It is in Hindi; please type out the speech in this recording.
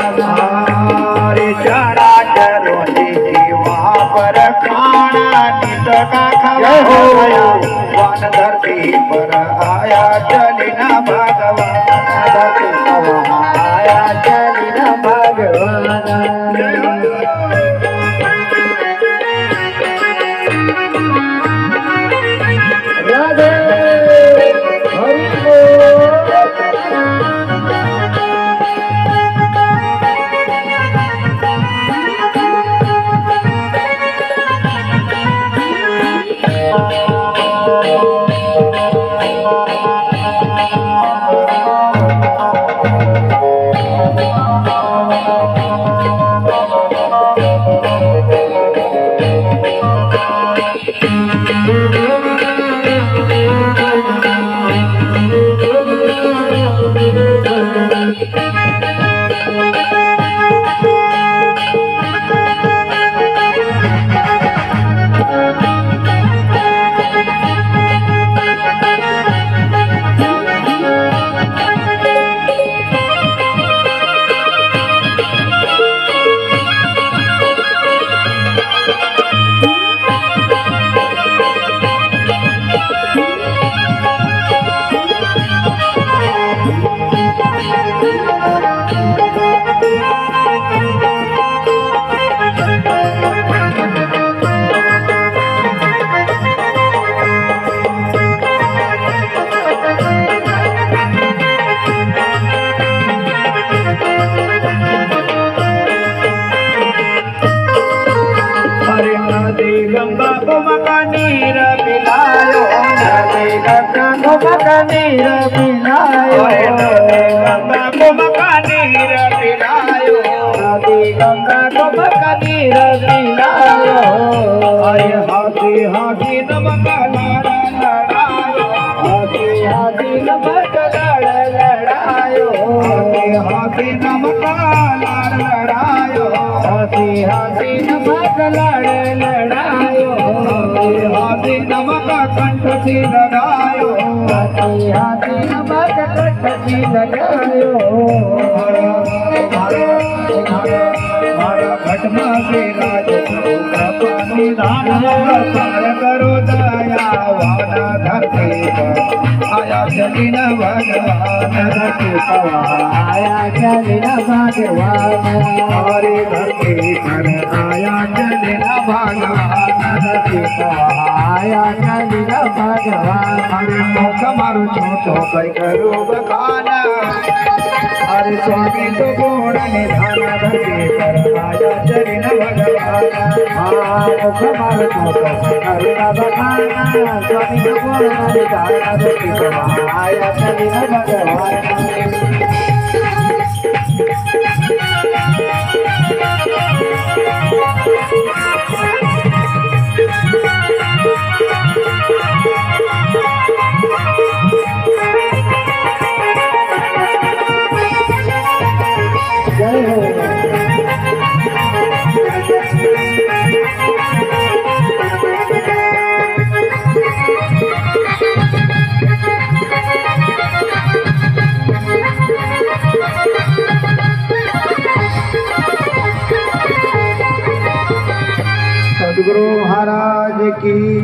हमारे चरा चरो जीवा पर खाना नित का खवाया वन धरती पर आया चली न भगवान धरती पर आया चली न भगवान। राधे हरि गंगा कुमका नीर पिलायो नदी गंगा कुमका नीर पिलायो गंगा कुमका नीर पिलायो नदी गंगा कुमका नीर पिलायो अरे हाथी हाथी नमक लड़ायो हाथी हाथी नमक लड़ायो हाथी नमक लड़ायो हाथी हाथी नमक लड़ायो हाथी नमक कंठ से लगायो हाथी हाथी नमक कंठ से लगायो घटना से राज पानी दान पार करो दया वाना धरती पर आया चली न भगवान धरती पर आया चली न भगवान हमारे धरती पर आया चली न भगवान धरती पर आया चली न भगवान हरे मुख मारो छोटो कई करो बखाना हरे स्वामी तो गुण निधान धरती पर आया चली न भगवान मुख मारो छोटो कई बखाना स्वामी तो गुण निधान धरती पर आया चली न भगवान। सद्गुरु महाराज की